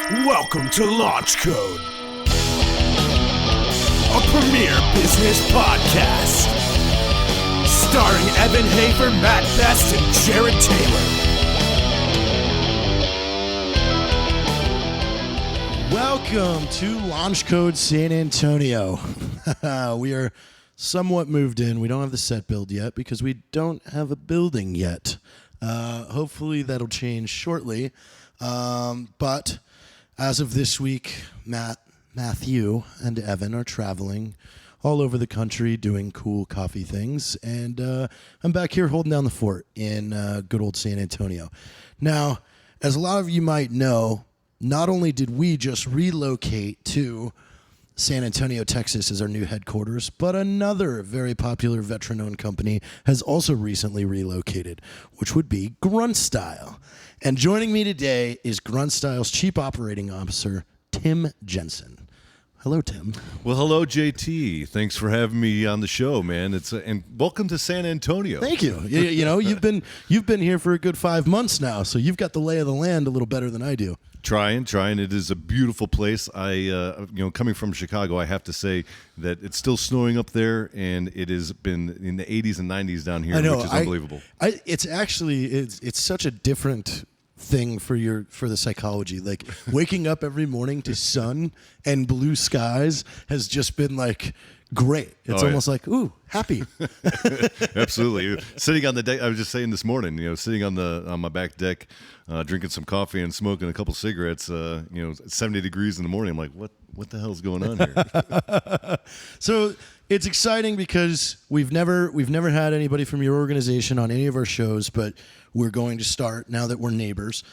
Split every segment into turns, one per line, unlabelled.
Welcome to Launch Code, a premier business podcast, starring Evan Hafer, Matt Best, and Jared Taylor.
Welcome to Launch Code San Antonio. We are somewhat moved in. We don't have the set build yet because we don't have a building yet. Hopefully that'll change shortly. But as of this week, Matthew, and Evan are traveling all over the country doing cool coffee things. And I'm back here holding down the fort in good old San Antonio. Now, as a lot of you might know, not only did we just relocate to San Antonio, Texas as our new headquarters, but another very popular veteran-owned company has also recently relocated, which would be Grunt Style. And joining me today is Grunt Style's Chief Operating Officer, Tim Jensen. Hello, Tim.
Well, hello, JT. Thanks for having me on the show, man. And welcome to San Antonio.
Thank you. You know, you've been here for a good 5 months now, so you've got the lay of the land a little better than I do.
Trying. It is a beautiful place. Coming from Chicago, I have to say that it's still snowing up there, and it has been in the 80s and 90s down here, which is unbelievable.
It's such a different thing for the psychology. Like waking up every morning to sun and blue skies has just been like great. It's almost like, ooh, happy.
Absolutely. Sitting on the deck, I was just saying this morning, sitting on my back deck, drinking some coffee and smoking a couple cigarettes, 70 degrees in the morning. I'm like, what the hell's going on here?
So it's exciting because we've never had anybody from your organization on any of our shows, but we're going to start now that we're neighbors.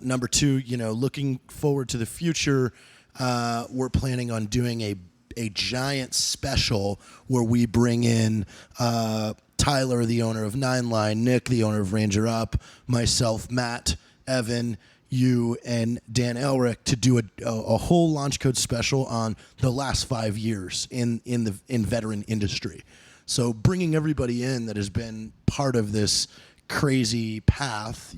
Number two, looking forward to the future, we're planning on doing a giant special where we bring in Tyler, the owner of Nine Line, Nick, the owner of Ranger Up, myself, Matt, Evan, you, and Dan Elric to do a whole Launch Code special on the last 5 years in veteran industry. So bringing everybody in that has been part of this crazy path,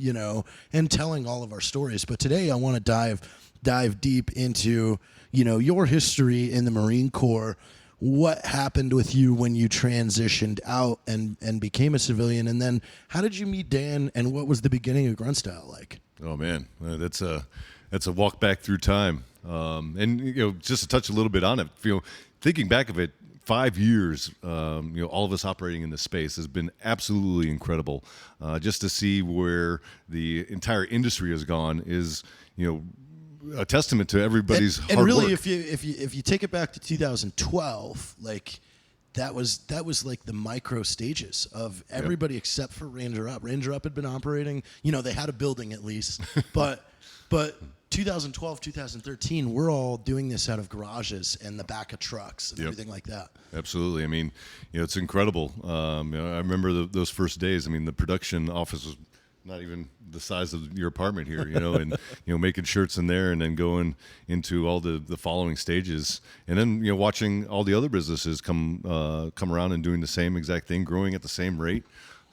and telling all of our stories. But today I want to dive deep into your history in the Marine Corps. What happened with you when you transitioned out and became a civilian? And then how did you meet Dan, and what was the beginning of Grunt Style like?
Oh, man, that's a walk back through time. And, just to touch a little bit on it, thinking back of it, 5 years, all of us operating in this space has been absolutely incredible. Just to see where the entire industry has gone is, a testament to everybody's hard work.
And really, if you take it back to 2012, like that was like the micro stages of everybody except for Ranger Up. Ranger Up had been operating, they had a building at least, but 2012, 2013, we're all doing this out of garages and the back of trucks and everything like that.
Absolutely. I mean, it's incredible. I remember those first days. I mean, the production office was not even the size of your apartment here, and making shirts in there, and then going into all the following stages, and then watching all the other businesses come around and doing the same exact thing, growing at the same rate.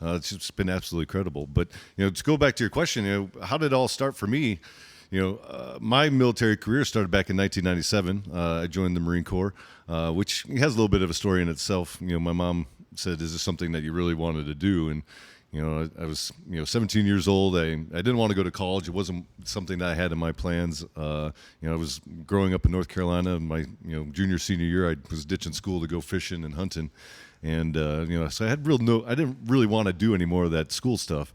It's just been absolutely incredible. But to go back to your question, how did it all start for me? My military career started back in 1997. I joined the Marine Corps, which has a little bit of a story in itself. My mom said, "Is this something that you really wanted to do?" And I was 17 years old. I didn't want to go to college. It wasn't something that I had in my plans. I was growing up in North Carolina. My junior senior year, I was ditching school to go fishing and hunting, and so I didn't really want to do any more of that school stuff.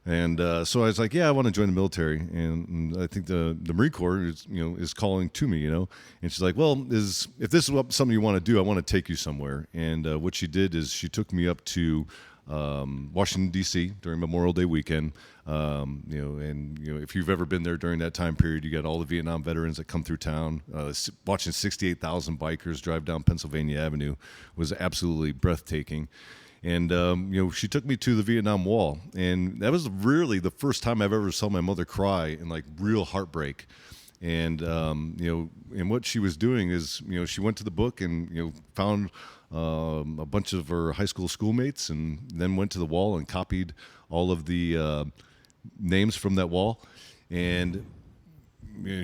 And so I was like, I want to join the military, and I think the Marine Corps is calling to me, And she's like, well, if this is something you want to do, I want to take you somewhere. And what she did is she took me up to Washington, D.C. during Memorial Day weekend. If you've ever been there during that time period, you got all the Vietnam veterans that come through town. Watching 68,000 bikers drive down Pennsylvania Avenue was absolutely breathtaking. And, she took me to the Vietnam Wall. And that was really the first time I've ever saw my mother cry in, like, real heartbreak. And, and what she was doing is, she went to the book and, found a bunch of her high school schoolmates, and then went to the wall and copied all of the names from that wall. And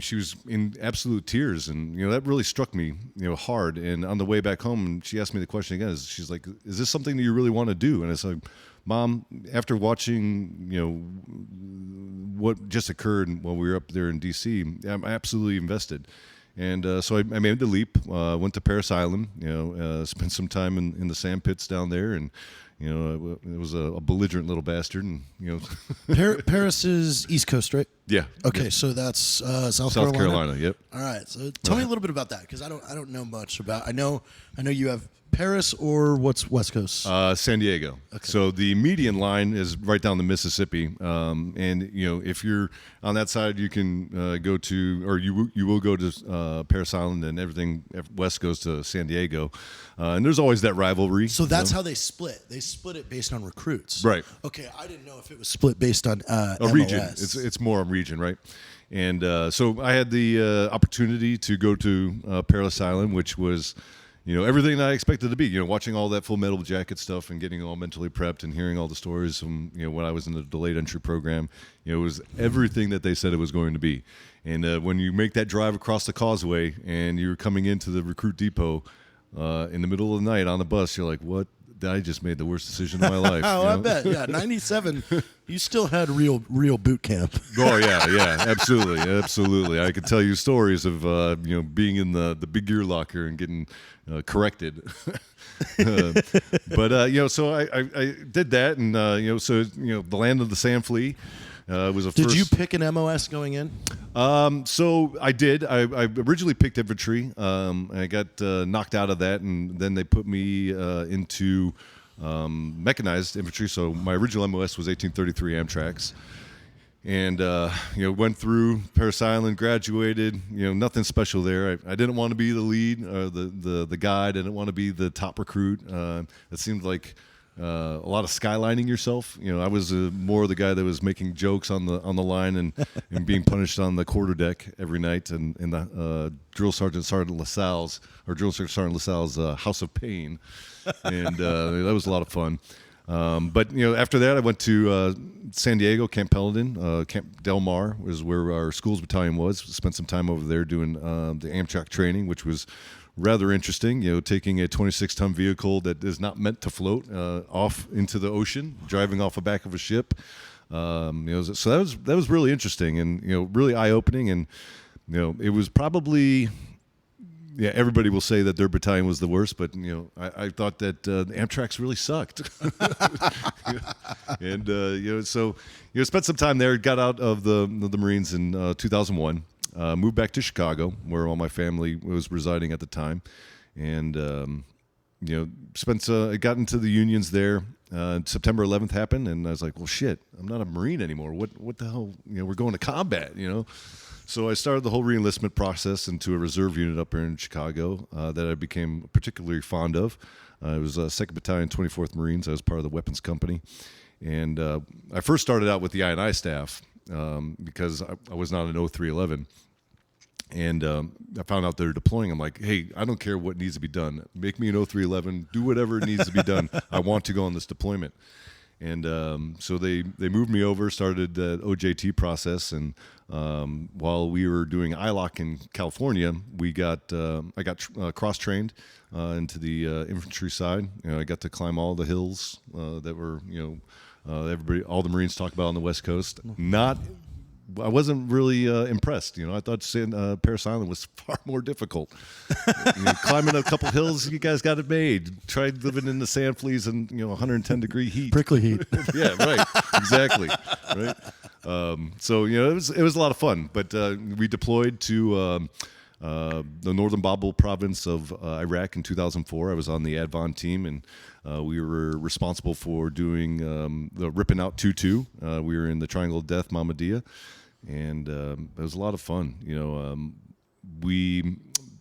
she was in absolute tears, and that really struck me hard. And on the way back home, she asked me the question again. She's like, "Is this something that you really want to do?" And I said, "Mom, after watching what just occurred while we were up there in D.C., I'm absolutely invested." And so I made the leap. Went to Parris Island. Spent some time in the sand pits down there, and it was a belligerent little bastard. And
Paris is East Coast, right?
Yeah.
Okay,
yeah.
So that's South
Carolina. Yep.
All right. So tell me a little bit about that, because I don't know much about. I know you have Paris, or what's West Coast?
San Diego. Okay. So the median line is right down the Mississippi, and if you're on that side, you can go to, or you will go to Parris Island, and everything west goes to San Diego, and there's always that rivalry.
So that's how they split. They split it based on recruits,
right?
Okay, I didn't know if it was split based on
a
MLS.
region. It's more a region, right? And so I had the opportunity to go to Parris Island, which was everything that I expected to be. Watching all that Full Metal Jacket stuff and getting all mentally prepped and hearing all the stories from when I was in the delayed entry program. It was everything that they said it was going to be. And when you make that drive across the causeway and you're coming into the recruit depot in the middle of the night on the bus, you're like, what? I just made the worst decision of my life.
Oh, I bet. Yeah, 97. You still had real boot camp.
Oh yeah, absolutely. I could tell you stories of being in the big gear locker and getting corrected. But so I did that, and so the land of the Sand Flea. Was a
Did
first.
you pick an MOS going in?
So I did. I originally picked infantry. I got knocked out of that, and then they put me into mechanized infantry. So my original MOS was 1833 Amtracs, and went through Parris Island, graduated. Nothing special there. I didn't want to be the lead, or the guy. I didn't want to be the top recruit. It seemed like a lot of skylining yourself. I was more the guy that was making jokes on the line and being punished on the quarterdeck every night, and in the Drill Sergeant LaSalle's House of Pain, and that was a lot of fun. But after that, I went to San Diego, Camp Peloton, Camp Del Mar was where our schools battalion was. Spent some time over there doing the Amtrak training, which was rather interesting, taking a 26-ton vehicle that is not meant to float off into the ocean, driving off the back of a ship. So that was really interesting and really eye-opening. And it was probably, everybody will say that their battalion was the worst, but I thought that the Amtrak's really sucked. And so spent some time there. Got out of the Marines in 2001. Moved back to Chicago, where all my family was residing at the time, and got into the unions there. September 11th happened, and I was like, "Well, shit, I'm not a Marine anymore. What the hell? We're going to combat, So I started the whole reenlistment process into a reserve unit up here in Chicago that I became particularly fond of. It was 2nd Battalion, 24th Marines. I was part of the weapons company, and I first started out with the I&I staff. Because I was not an 0311, and I found out they're deploying. I'm like, hey, I don't care what needs to be done. Make me an 0311. Do whatever needs to be done. I want to go on this deployment. And so they moved me over, started the OJT process, and while we were doing ILOC in California, I got cross-trained into the infantry side. I got to climb all the hills that were, all the Marines talk about on the West Coast. I wasn't really impressed. I thought Parris Island was far more difficult. Climbing a couple hills, you guys got it made. Tried living in the sand fleas and 110-degree heat,
prickly heat.
Yeah, right, exactly, right. So it was a lot of fun. But we deployed to the northern Babel province of Iraq in 2004. I was on the Advon team, and we were responsible for doing the ripping out 2-2. We were in the Triangle of Death, Mahmadiyah, and it was a lot of fun. We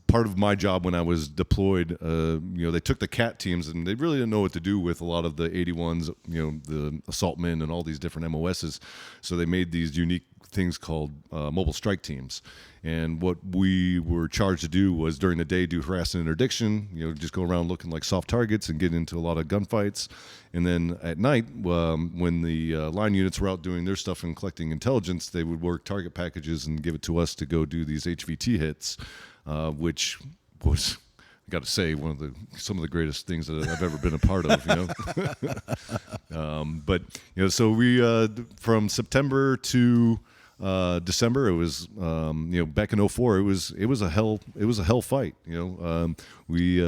part of my job when I was deployed, they took the CAT teams and they really didn't know what to do with a lot of the 81s, the assaultmen and all these different MOSs. So they made these unique things called mobile strike teams. And what we were charged to do was during the day do harassment and interdiction, just go around looking like soft targets and get into a lot of gunfights. And then at night, when the line units were out doing their stuff and collecting intelligence, they would work target packages and give it to us to go do these HVT hits, which was, I got to say, some of the greatest things that I've ever been a part of. But so we from September to December, it was back in 2004, it was a hell fight. We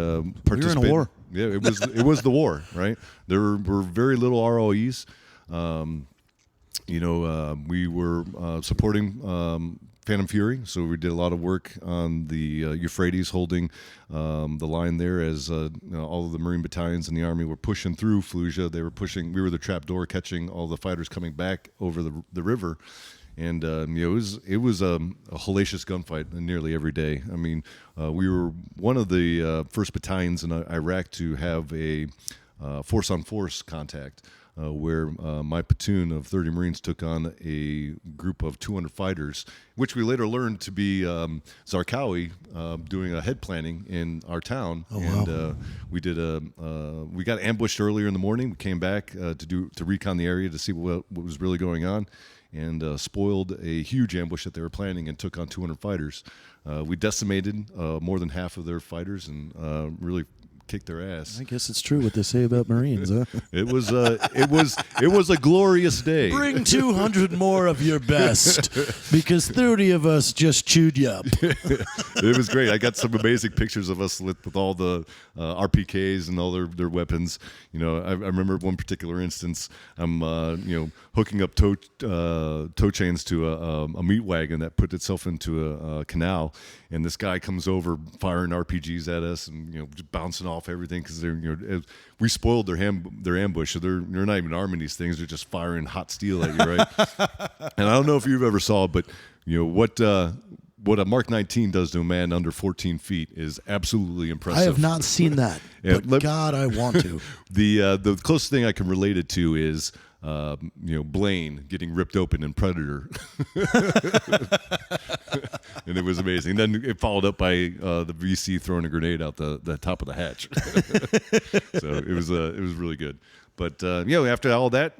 participated.
We were in a war.
Yeah, it was the war, right? There were very little ROEs. We were supporting Phantom Fury, so we did a lot of work on the Euphrates, holding the line there as all of the Marine battalions in the Army were pushing through Fallujah. They were pushing. We were the trapdoor, catching all the fighters coming back over the river. And it was a hellacious gunfight nearly every day. I mean, we were one of the first battalions in Iraq to have a force-on-force contact, where my platoon of 30 Marines took on a group of 200 fighters, which we later learned to be Zarqawi doing a head planning in our town.
Oh, wow.
And we got ambushed earlier in the morning. We came back to recon the area to see what was really going on, and spoiled a huge ambush that they were planning and took on 200 fighters. We decimated more than half of their fighters and really kicked their ass.
I guess it's true what they say about Marines, huh?
It was a glorious day.
Bring 200 more of your best, because 30 of us just chewed you up.
It was great. I got some amazing pictures of us with all the RPKs and all their weapons. I remember one particular instance. I'm hooking up tow chains to a meat wagon that put itself into a canal, and this guy comes over firing RPGs at us and just bouncing off everything, because we spoiled their ambush. So they're not even arming these things; they're just firing hot steel at you, right? And I don't know if you've ever saw, but what a Mark 19 does to a man under 14 feet is absolutely impressive.
I have not seen that, but God, I want to.
The closest thing I can relate it to is Blaine getting ripped open in Predator. And it was amazing. Then it followed up by the VC throwing a grenade out the top of the hatch. So it was really good. But after all that,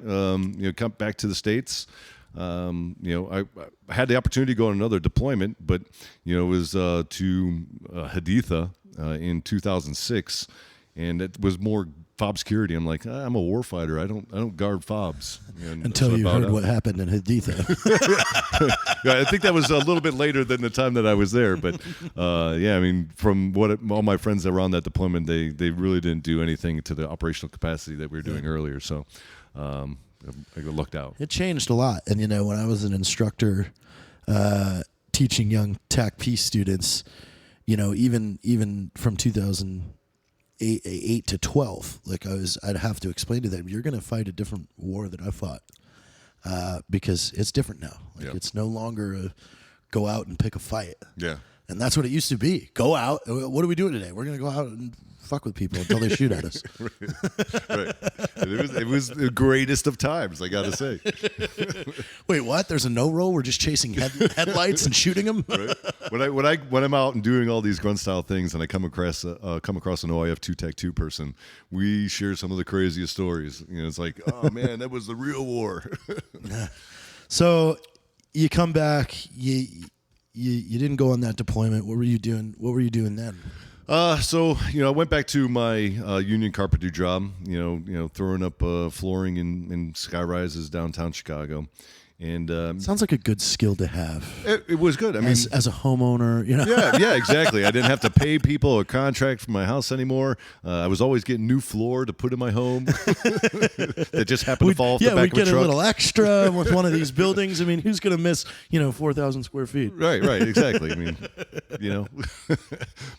come back to the States. I had the opportunity to go on another deployment, but it was to Haditha in 2006, and it was more fob security. I'm like, I'm a warfighter. I don't guard fobs.
Until you heard what happened in Haditha.
Yeah, I think that was a little bit later than the time that I was there. But from all my friends that were on that deployment, they really didn't do anything to the operational capacity that we were doing earlier. So I lucked out.
It changed a lot. And when I was an instructor teaching young TAC P students, even from 2008 to 12, I'd have to explain to them, you're going to fight a different war that I fought, because it's different now. It's no longer go out and pick a fight. Yeah. And that's what it used to be. Go out. What are we doing today? We're going to go out and fuck with people until they shoot at us.
Right. It was the greatest of times, I got to say.
Wait, what? There's a no roll? We're just chasing headlights and shooting them?
Right. When I'm out and doing all these grunt style things and I come across an OIF 2-Tech-2 person, we share some of the craziest stories. It's like, oh man, that was the real war.
So you come back, you didn't go on that deployment. What were you doing? What were you doing then?
So I went back to my union carpenter job. Throwing up flooring in sky rises downtown Chicago, and
sounds like a good skill to have.
It was good. I mean,
as a homeowner,
Yeah, exactly. I didn't have to pay people a contract for my house anymore. I was always getting new floor to put in my home that just happened to fall off the back of a truck.
Yeah, we get a little extra with one of these buildings. I mean, who's going to miss 4,000 square feet?
Right, exactly. I mean,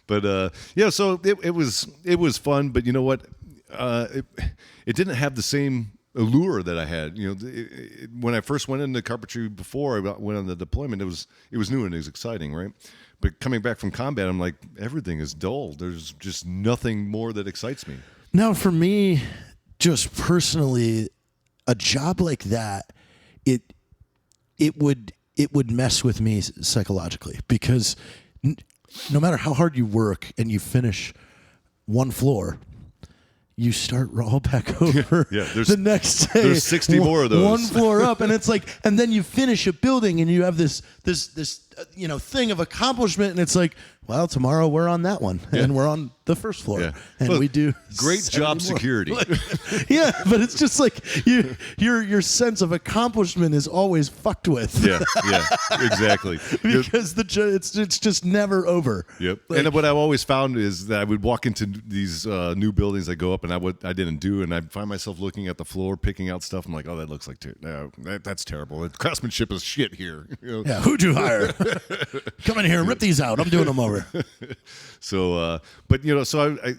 but so it was fun. But you know what? It didn't have the same allure that I had. When I first went into carpentry before I went on the deployment, it was new and it was exciting, right? But coming back from combat, I'm like, everything is dull. There's just nothing more that excites me.
Now, for me, just personally, a job like that, it would mess with me psychologically, because no matter how hard you work and you finish one floor, you start all back over the next day.
There's 60 more of those.
One floor up, and it's like, and then you finish a building, and you have this thing of accomplishment, and it's like, well, tomorrow we're on that one, and we're on the first floor, and we do
great job
more.
security.
Yeah, but it's just like your sense of accomplishment is always fucked with.
Yeah, exactly.
Because it's just never over.
Yep. And what I've always found is that I would walk into these new buildings I go up, and I didn't do, and I'd find myself looking at the floor, picking out stuff. I'm like, oh, that looks like that's terrible. The craftsmanship is shit here.
Yeah, who'd you hire? Come in here and rip these out. I'm doing them over.
So, so I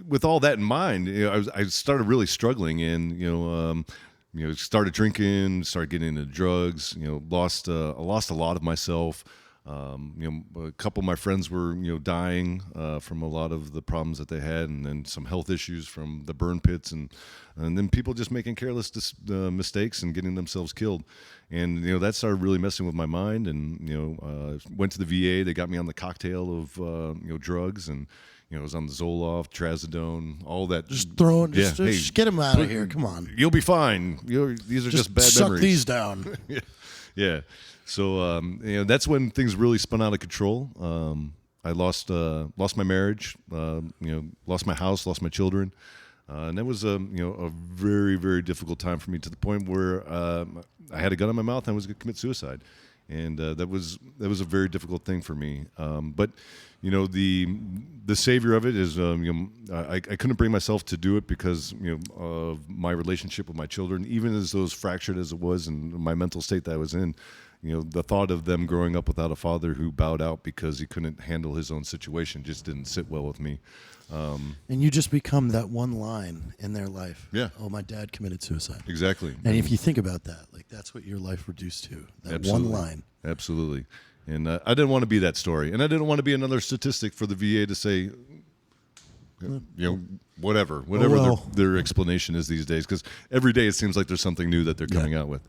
with all that in mind, I started really struggling, and started drinking, started getting into drugs. Lost a lot of myself. A couple of my friends were dying from a lot of the problems that they had, and then some health issues from the burn pits, and then people just making careless mistakes and getting themselves killed. And that started really messing with my mind, and went to the VA. They got me on the cocktail of drugs, and I was on the Zoloft, Trazodone, all that.
Just get him out of here. Come on,
you'll be fine. These are just bad
suck
memories.
These down.
Yeah. So that's when things really spun out of control. I lost my marriage, lost my house, lost my children, and that was a very, very difficult time for me, to the point where I had a gun in my mouth and I was going to commit suicide, and that was a very difficult thing for me. But the savior of it is I couldn't bring myself to do it because of my relationship with my children, even as those fractured as it was, and my mental state that I was in. The thought of them growing up without a father who bowed out because he couldn't handle his own situation just didn't sit well with me.
And you just become that one line in their life.
Yeah.
Oh, my dad committed suicide.
Exactly.
And if you think about that, like, that's what your life reduced to. That
Absolutely.
one line.
Absolutely. And I didn't want to be that story. And I didn't want to be another statistic for the VA to say, whatever their explanation is these days. Because every day it seems like there's something new that they're coming out with.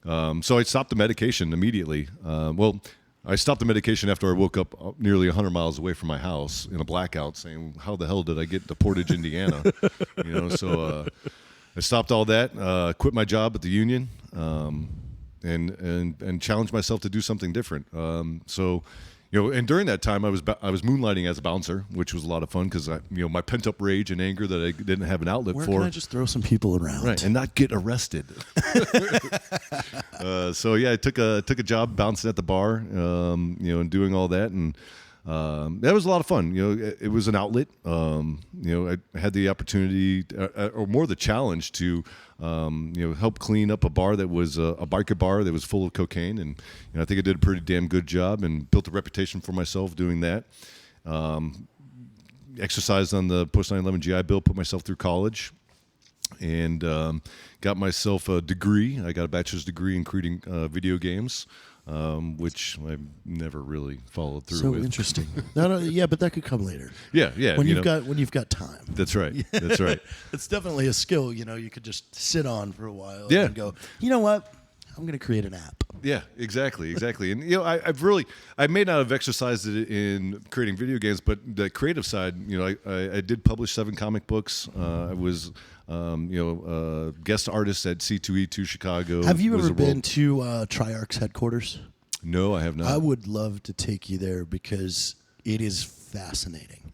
So I stopped the medication immediately. I stopped the medication after I woke up nearly 100 miles away from my house in a blackout, saying, how the hell did I get to Portage, Indiana? So I stopped all that, quit my job at the union, and challenged myself to do something different. And during that time, I was moonlighting as a bouncer, which was a lot of fun because my pent up rage and anger that I didn't have an outlet for.
Where can I just throw some people around,
right, and not get arrested? I took a job bouncing at the bar, and doing all that, and that was a lot of fun. It was an outlet. I had the opportunity, or more the challenge, to help clean up a bar that was a biker bar that was full of cocaine, and I think I did a pretty damn good job and built a reputation for myself doing that. Exercised on the post 9/11 GI Bill, put myself through college, and got myself a degree. I got a bachelor's degree in creating video games. Which I never really followed through with.
So interesting. Yeah, but that could come later.
Yeah.
When you've got time.
That's right. That's right.
It's definitely a skill. You could just sit on for a while.
Yeah.
And go, you know what? I'm going to create an app.
Yeah, exactly. And I may not have exercised it in creating video games, but the creative side, I did publish 7 comic books. I was guest artist at C2E2 Chicago.
Have you ever been to Triarch's headquarters?
No, I have not.
I would love to take you there because it is fascinating.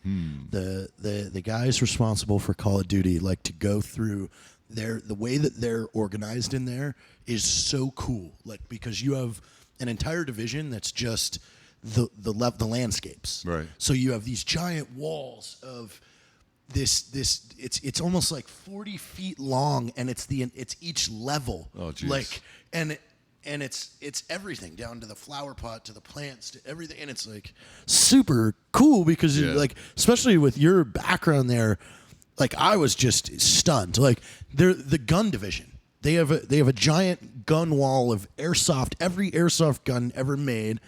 The guys responsible for Call of Duty like to go through the way that they're organized in there is so cool. Like, because you have an entire division that's just the landscapes.
Right.
So you have these giant walls of this it's almost like 40 feet long, and it's each level.
Oh, geez.
Like, and it's everything down to the flower pot, to the plants, to everything, and it's like super cool because you, like, especially with your background there, Like I was just stunned. Like they're the gun division. They have a giant gun wall of airsoft, every airsoft gun ever made.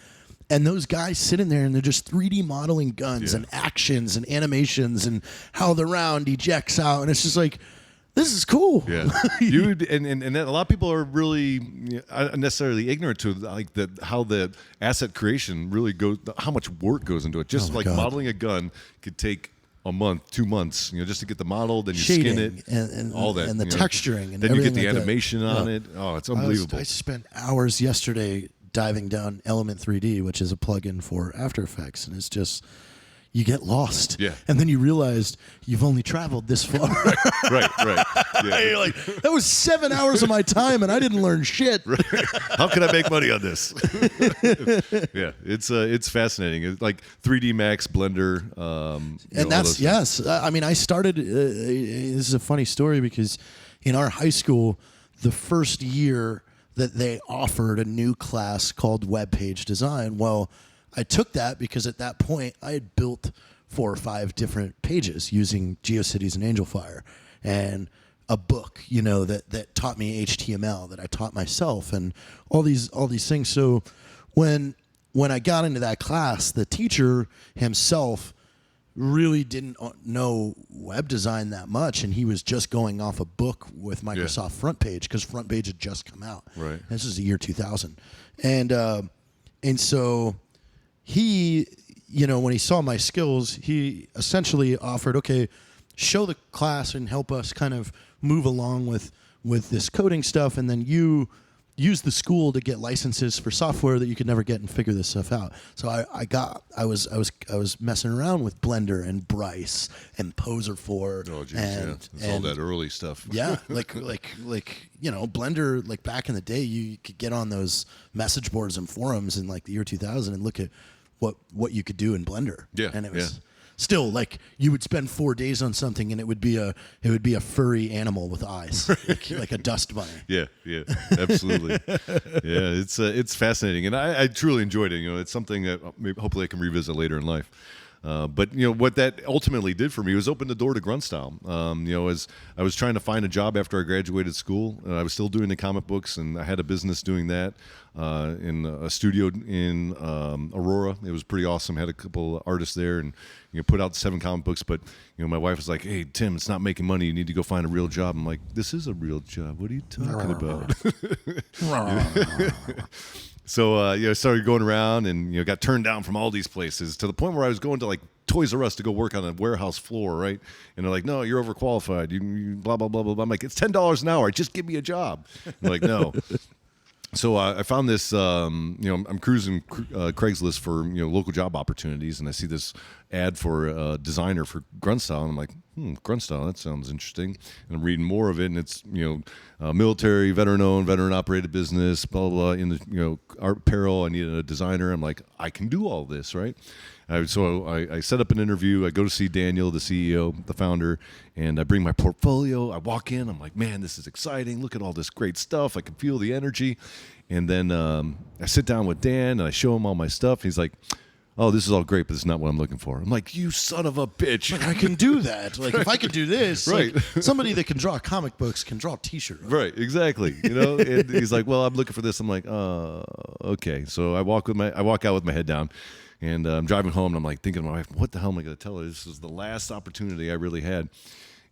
And those guys sit in there and they're just 3D modeling guns and actions and animations and how the round ejects out. And it's just like, this is cool.
Yeah, and a lot of people are really unnecessarily ignorant to like how the asset creation really goes, how much work goes into it. Just like modeling a gun could take a month, 2 months, just to get the model, then you skin it,
and
all that,
and the texturing, and
then you get the
like
animation on it. Oh, it's unbelievable.
I spent hours yesterday diving down Element 3D, which is a plugin for After Effects, and it's just. You get lost. Yeah. And then you realized you've only traveled this far.
Right. Yeah.
You're like, that was 7 hours of my time and I didn't learn shit.
Right. How can I make money on this? Yeah, it's fascinating. It's like 3D Max, Blender.
And that's, yes. I mean, I started, this is a funny story because in our high school, the first year that they offered a new class called Web Page Design, well, I took that because at that point I had built 4 or 5 different pages using GeoCities and AngelFire and a book, that taught me HTML that I taught myself and all these things. So when I got into that class, the teacher himself really didn't know web design that much, and he was just going off a book with Microsoft Front Page because Front Page had just come out.
Right.
This is the year 2000, and so. He, when he saw my skills, he essentially offered, okay, show the class and help us kind of move along with this coding stuff, and then you use the school to get licenses for software that you could never get and figure this stuff out. So I was messing around with Blender and Bryce and Poser 4.
Oh, geez, and all that early stuff.
Yeah, like Blender. Like back in the day, you could get on those message boards and forums in like the year 2000 and look at what you could do in Blender.
Yeah,
and it was still like you would spend 4 days on something and it would be a furry animal with eyes, like a dust bunny.
Yeah, absolutely. Yeah, it's fascinating, and I truly enjoyed it. It's something that hopefully I can revisit later in life. But what that ultimately did for me was open the door to Grunt Style. As I was trying to find a job after I graduated school, I was still doing the comic books, and I had a business doing that in a studio in Aurora. It was pretty awesome. Had a couple artists there, and put out 7 comic books. But my wife was like, "Hey, Tim, it's not making money. You need to go find a real job." I'm like, "This is a real job. What are you talking about?" So I started going around and got turned down from all these places to the point where I was going to like Toys R Us to go work on a warehouse floor, right? And they're like, "No, you're overqualified. You blah blah blah blah blah." I'm like, "It's $10 an hour. Just give me a job." I'm like, "No." So I found this. I'm cruising Craigslist for local job opportunities, and I see this ad for a designer for Grunt Style, and I'm like, Grunt Style, that sounds interesting. And I'm reading more of it, and it's military, veteran-owned, veteran-operated business, blah blah blah. In the art apparel, I needed a designer. I'm like, I can do all this, right? So I set up an interview. I go to see Daniel, the CEO, the founder, and I bring my portfolio. I walk in. I'm like, man, this is exciting. Look at all this great stuff. I can feel the energy. And then I sit down with Dan, and I show him all my stuff. He's like, "Oh, this is all great, but this is not what I'm looking for." I'm like, "You son of a bitch.
Like, I can do that. Like, if I could do this,
right.
Like, somebody that can draw comic books can draw a T-shirt.
Right, exactly. And he's like, "Well, I'm looking for this." I'm like, okay. So I walk out with my head down. And I'm driving home, and I'm like thinking to my wife, what the hell am I going to tell her? This is the last opportunity I really had.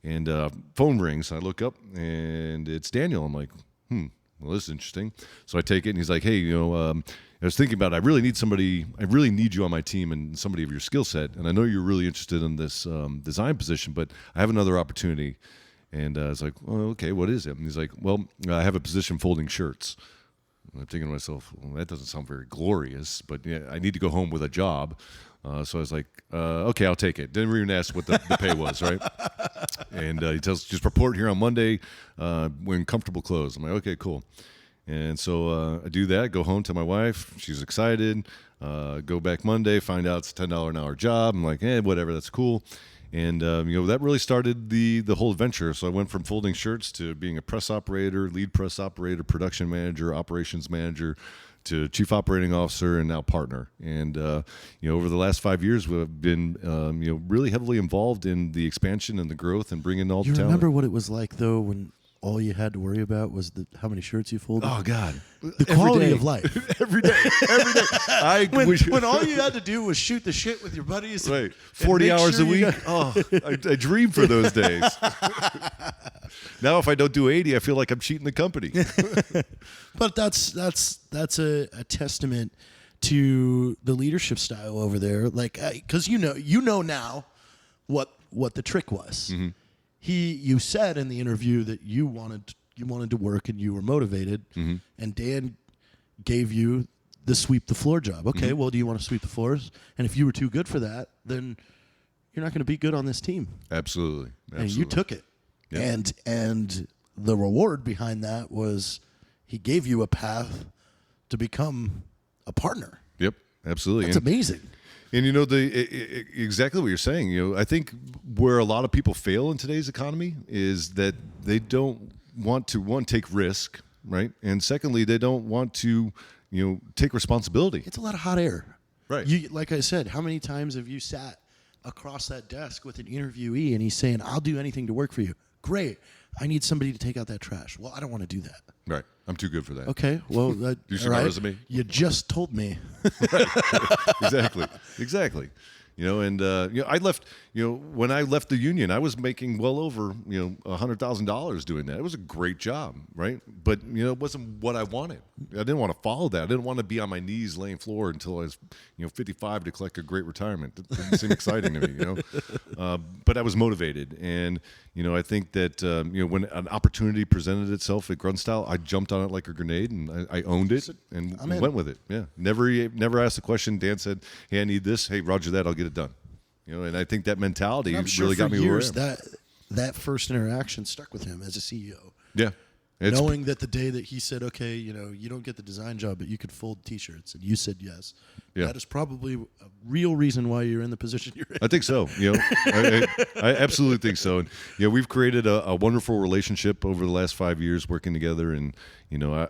And phone rings. I look up, and it's Daniel. I'm like, well, this is interesting. So I take it, and he's like, hey, I was thinking about it. I really need you on my team and somebody of your skill set. And I know you're really interested in this design position, but I have another opportunity. And I was like, well, okay, what is it? And he's like, well, I have a position folding shirts. I'm thinking to myself, well, that doesn't sound very glorious, but yeah, I need to go home with a job. So I was like, okay, I'll take it. Didn't even ask what the pay was, right? And he tells, just report here on Monday when comfortable clothes. I'm like, okay, cool. And so I do that, go home to my wife. She's excited. Go back Monday, find out it's a $10 an hour job. I'm like, whatever, that's cool. And that really started the whole adventure. So I went from folding shirts to being a press operator, lead press operator, production manager, operations manager, to chief operating officer, and now partner. And over the last 5 years, we've been really heavily involved in the expansion and the growth and bringing all the talent.
You remember what it was like though when all you had to worry about was how many shirts you folded?
Oh God,
the quality of life.
every day.
When all you had to do was shoot the shit with your buddies,
right? 40 hours a week. I dream for those days. Now, if I don't do 80, I feel like I'm cheating the company.
But that's a testament to the leadership style over there. Like, because you know now what the trick was.
Mm-hmm.
You said in the interview that you wanted to work and you were motivated,
mm-hmm.
and Dan gave you the sweep the floor job. Okay,
mm-hmm.
well, do you want to sweep the floors? And if you were too good for that, then you're not going to be good on this team.
Absolutely.
And you took it. Yep. And the reward behind that was he gave you a path to become a partner.
Yep, absolutely.
That's amazing.
And exactly what you're saying. I think where a lot of people fail in today's economy is that they don't want to take risk, right? And secondly, they don't want to take responsibility.
It's a lot of hot air,
right?
Like I said, how many times have you sat across that desk with an interviewee and he's saying, "I'll do anything to work for you." Great. I need somebody to take out that trash. Well, I don't want to do that.
Right. I'm too good for that.
Okay. Well,
you see my resume?
You just told me.
Right. Exactly. I left. When I left the union, I was making well over $100,000 doing that. It was a great job, right? But it wasn't what I wanted. I didn't want to follow that. I didn't want to be on my knees laying floor until I was 55 to collect a great retirement. It didn't seem exciting to me, But I was motivated, and I think that when an opportunity presented itself at Grunt Style, I jumped on it like a grenade, and I owned it and went with it. Yeah, never asked the question. Dan said, "Hey, I need this. Hey, Roger that. I'll get it done." And I think that mentality really got me where I am.
That first interaction stuck with him as a CEO.
Yeah.
Knowing that the day that he said, "Okay, you don't get the design job, but you could fold T-shirts," and you said yes, that is probably a real reason why you're in the position you're in.
I think so. I absolutely think so. And we've created a wonderful relationship over the last 5 years working together, and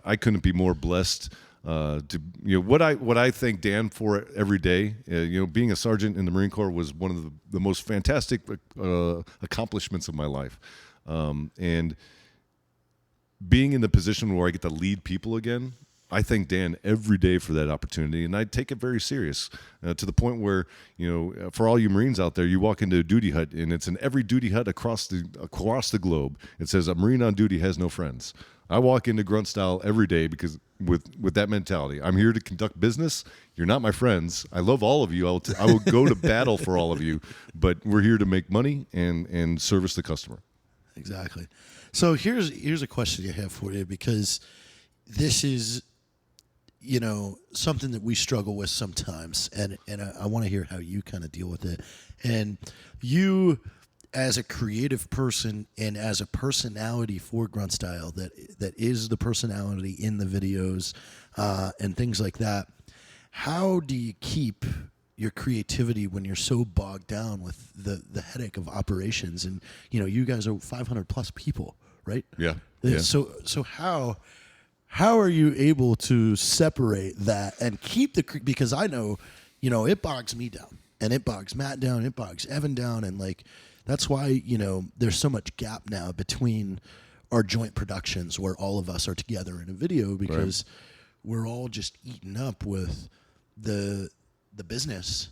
I couldn't be more blessed. What I thank Dan for every day. Being a sergeant in the Marine Corps was one of the most fantastic accomplishments of my life, and being in the position where I get to lead people again, I thank Dan every day for that opportunity, and I take it very serious to the point where, for all you Marines out there, you walk into a duty hut, and it's in every duty hut across the globe. It says, "A Marine on duty has no friends." I walk into Grunt Style every day because with that mentality, I'm here to conduct business. You're not my friends. I love all of you. I will go to battle for all of you, but we're here to make money and service the customer.
Exactly. So here's a question I have for you, because this is something that we struggle with sometimes, and I want to hear how you kind of deal with it. And you, as a creative person and as a personality for Grunt Style, that is the personality in the videos and things like that, how do you keep your creativity when you're so bogged down with the headache of operations? And you guys are 500 plus people, right?
Yeah.
So how are you able to separate that and keep because I know it bogs me down, and it bogs Matt down, it bogs Evan down, and that's why there's so much gap now between our joint productions where all of us are together in a video, because we're all just eaten up with the business,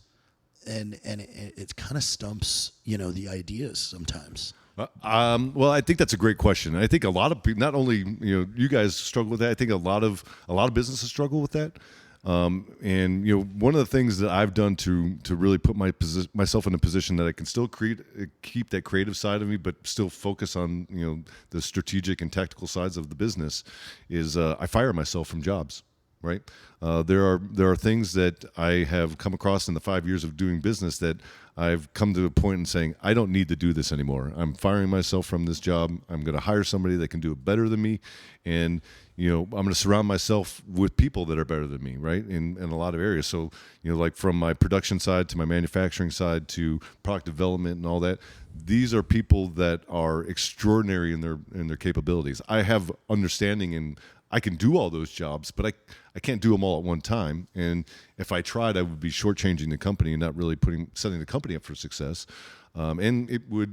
and it kind of stumps the ideas sometimes.
Well, I think that's a great question. I think a lot of people, not only you guys struggle with that. I think a lot of businesses struggle with that. And one of the things that I've done to really put myself in a position that I can still keep that creative side of me, but still focus on the strategic and tactical sides of the business, is I fire myself from jobs. Right. There are things that I have come across in the 5 years of doing business that I've come to a point in saying, I don't need to do this anymore. I'm firing myself from this job. I'm going to hire somebody that can do it better than me. And, I'm going to surround myself with people that are better than me, right, in a lot of areas. So, like from my production side to my manufacturing side to product development and all that, these are people that are extraordinary in their capabilities. I have understanding, and I can do all those jobs, but I can't do them all at one time. And if I tried, I would be shortchanging the company and not really setting the company up for success. And it would,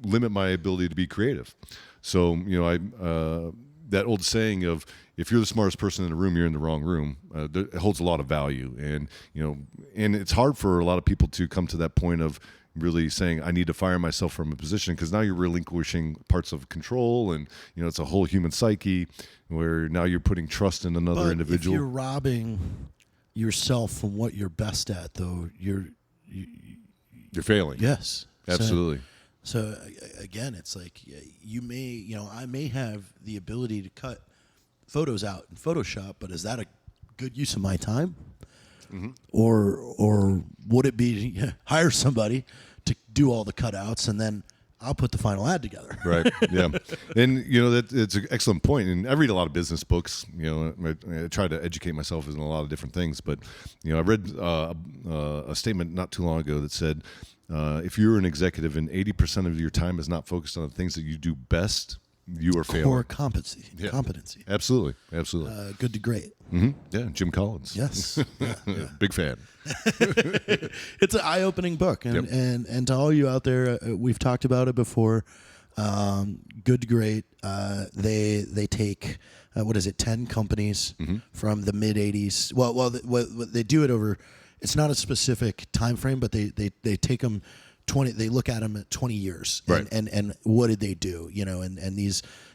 limit my ability to be creative. So, that old saying of, if you're the smartest person in the room, you're in the wrong room, it holds a lot of value. And, and it's hard for a lot of people to come to that point of really saying, I need to fire myself from a position, because now you're relinquishing parts of control, and, it's a whole human psyche where now you're putting trust in another individual.
If you're robbing yourself from what you're best at, though, you're
failing.
Yes.
Absolutely.
So again, it's like I may have the ability to cut photos out in Photoshop, but is that a good use of my time? Mm-hmm. Or would it be to hire somebody to do all the cutouts, and then I'll put the final ad together?
Right. Yeah. And it's an excellent point. And I read a lot of business books. I try to educate myself in a lot of different things. But I read a statement not too long ago that said, if you're an executive and 80% of your time is not focused on the things that you do best, you are failing.
Core competency.
Yeah.
Competency.
Absolutely.
Good to great.
Mm-hmm. Yeah, Jim Collins.
Yes. Yeah.
Big fan.
It's an eye-opening book, and to all you out there, we've talked about it before. Good to Great. They take 10 companies from the mid '80s. Well, they do it over. It's not a specific time frame, but they take them 20. They look at them at 20 years,
right.
and what did they do?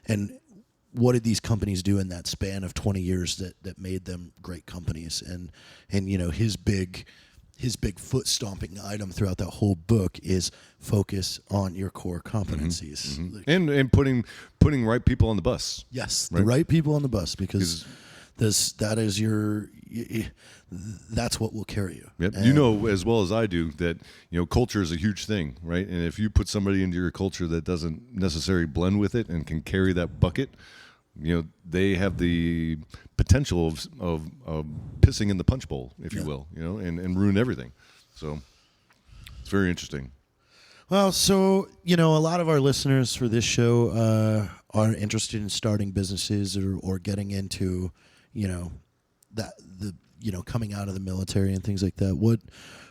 And what did these companies do in that span of 20 years that made them great companies? And his big foot stomping item throughout that whole book is focus on your core competencies.
Mm-hmm. And putting right people on the bus.
Yes,
right?
The right people on the bus, because that's what will carry you.
Yep. As well as I do that, culture is a huge thing, right? And if you put somebody into your culture that doesn't necessarily blend with it and can carry that bucket, they have the potential of pissing in the punch bowl, if you will, and ruin everything. So it's very interesting.
Well, so, a lot of our listeners for this show are interested in starting businesses or getting into, coming out of the military and things like that.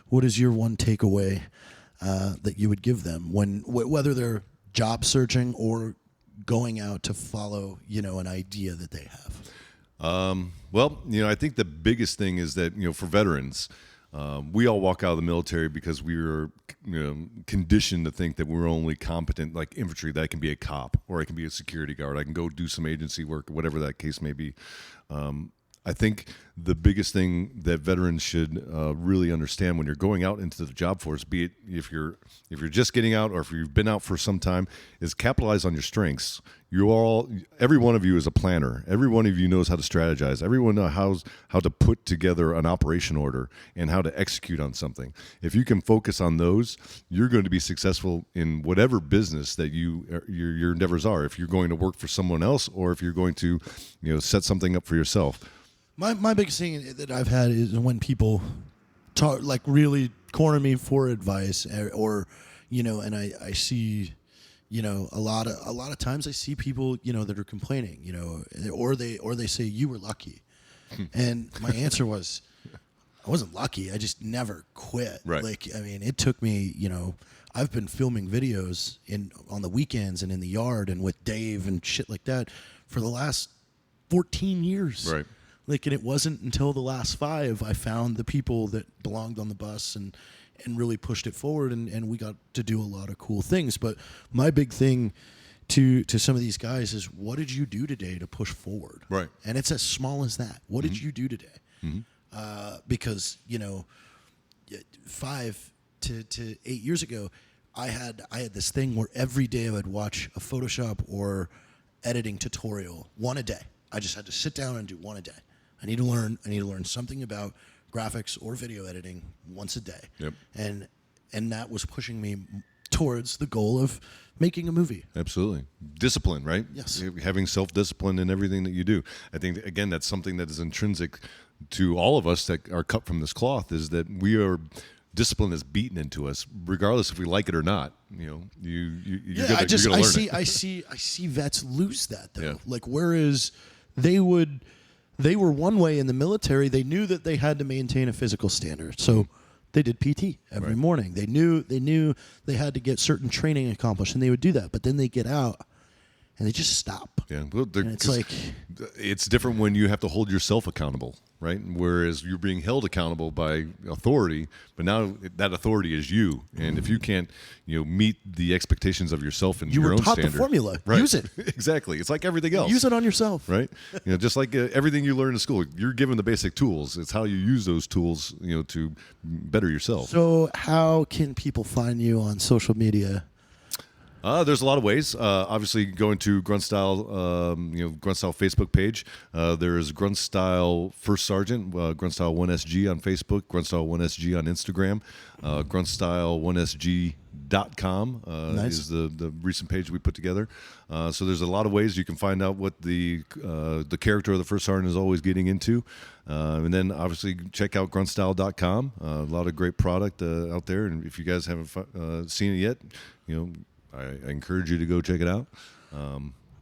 What is your one takeaway that you would give them whether they're job searching or going out to follow, an idea that they have?
Well, I think the biggest thing is that, for veterans, we all walk out of the military because we were conditioned to think that we're only competent, like infantry, that I can be a cop or I can be a security guard. I can go do some agency work, whatever that case may be. I think the biggest thing that veterans should really understand when you're going out into the job force, be it if you're just getting out or if you've been out for some time, is capitalize on your strengths. Every one of you is a planner. Every one of you knows how to strategize. Everyone knows how to put together an operation order and how to execute on something. If you can focus on those, you're going to be successful in whatever business that your endeavors are. If you're going to work for someone else or if you're going to set something up for yourself.
My biggest thing that I've had is when people talk, like, really corner me for advice, or and I see, a lot of times I see people, that are complaining, or they say you were lucky, and my answer was, I wasn't lucky. I just never quit.
Right.
It took me, I've been filming videos on the weekends and in the yard and with Dave and shit like that for the last 14 years.
Right.
And it wasn't until the last 5 I found the people that belonged on the bus and really pushed it forward, and we got to do a lot of cool things. But my big thing to some of these guys is, what did you do today to push forward? Right. And it's as small as that. What did you do today? Mm-hmm. Because 5 to 8 years ago, I had this thing where every day I would watch a Photoshop or editing tutorial, one a day. I just had to sit down and do one a day. I need to learn something about graphics or video editing once a day. Yep. And that was pushing me towards the goal of making a movie.
Absolutely. Discipline, right?
Yes.
Having self-discipline in everything that you do. I think, again, that's something that is intrinsic to all of us that are cut from this cloth, is that discipline is beaten into us, regardless if we like it or not. You're gonna learn it.
I see vets lose that, though.
Yeah.
Like, whereas they were one way in the military. They knew that they had to maintain a physical standard, so they did PT every morning. They knew they had to get certain training accomplished, and they would do that. But then they get out, and they just stop.
Yeah, well,
and it's like
it's different when you have to hold yourself accountable, right? Whereas you're being held accountable by authority, but now that authority is you, and if you can't, meet the expectations of yourself and your own standard, you were taught
the formula.
Right?
Use it.
Exactly. It's like everything else.
Use it on yourself,
right? Just like everything you learn in school, you're given the basic tools. It's how you use those tools, to better yourself.
So, how can people find you on social media?
There's a lot of ways. Obviously, going to Grunt Style, Grunt Style Facebook page. There's Grunt Style First Sergeant, Grunt Style 1SG on Facebook, Grunt Style 1SG on Instagram, GruntStyle1SG.com is the recent page we put together. So there's a lot of ways you can find out what the character of the First Sergeant is always getting into. And then obviously check out GruntStyle.com. A lot of great product out there. And if you guys haven't seen it yet, I encourage you to go check it out.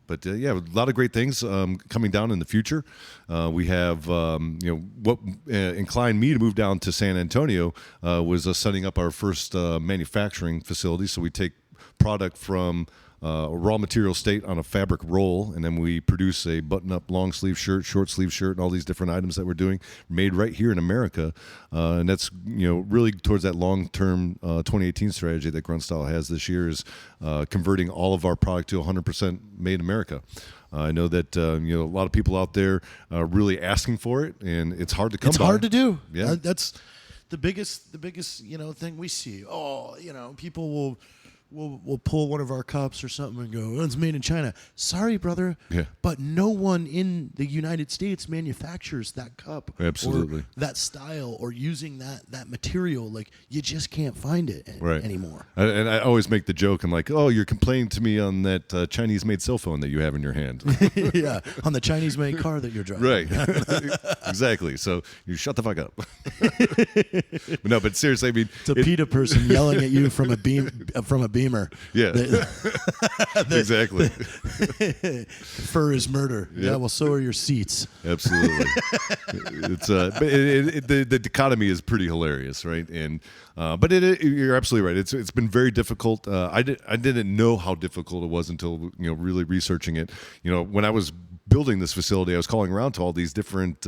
But a lot of great things coming down in the future. We have, what inclined me to move down to San Antonio was setting up our first manufacturing facility. So we take product from a raw material state on a fabric roll, and then we produce a button-up long sleeve shirt, short sleeve shirt, and all these different items that we're doing made right here in America. And that's really towards that long-term 2018 strategy that Grunt Style has this year is converting all of our product to 100% made in America. I know that a lot of people out there are really asking for it, and it's hard to come by.
It's hard to do.
Yeah,
that's the biggest thing we see. People will pull one of our cups or something and go, it's made in China. Sorry, brother, but no one in the United States manufactures that cup.
Absolutely.
Or that style or using that material. Like, you just can't find it anymore.
And I always make the joke, I'm like, oh, you're complaining to me on that Chinese-made cell phone that you have in your hand.
Yeah, on the Chinese-made car that you're driving.
Right. Exactly. So you shut the fuck up. But seriously, I mean,
it's a PETA person yelling at you from a beamer.
Yeah. Exactly.
Fur is murder. Yep. Yeah, well, so are your seats.
Absolutely. It's the dichotomy is pretty hilarious, right? And but you're absolutely right. It's been very difficult. I didn't know how difficult it was until really researching it. When I was building this facility, I was calling around to all these different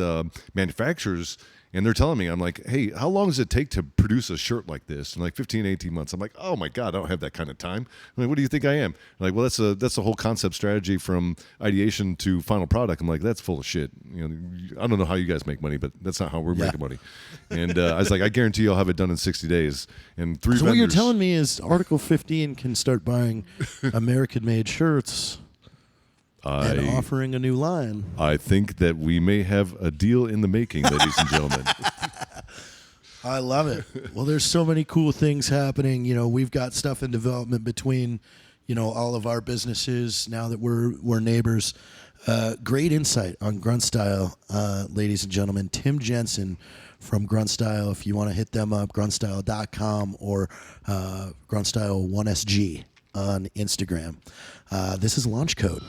manufacturers. And they're telling me, I'm like, hey, how long does it take to produce a shirt like this? In like 15, 18 months. I'm like, oh my God, I don't have that kind of time. I'm like, what do you think I am? I'm like, well, that's the whole concept strategy from ideation to final product. I'm like, that's full of shit. I don't know how you guys make money, but that's not how we're making money. And I was like, I guarantee you I'll have it done in 60 days. And three vendors.
What you're telling me is Article 15 can start buying American-made shirts. And offering a new line.
I think that we may have a deal in the making, ladies and gentlemen.
I love it. Well, there's so many cool things happening. We've got stuff in development between, all of our businesses now that we're neighbors. Great insight on Grunt Style, ladies and gentlemen. Tim Jensen from Grunt Style. If you want to hit them up, gruntstyle.com or Grunt Style 1SG on Instagram. This is Launch Code.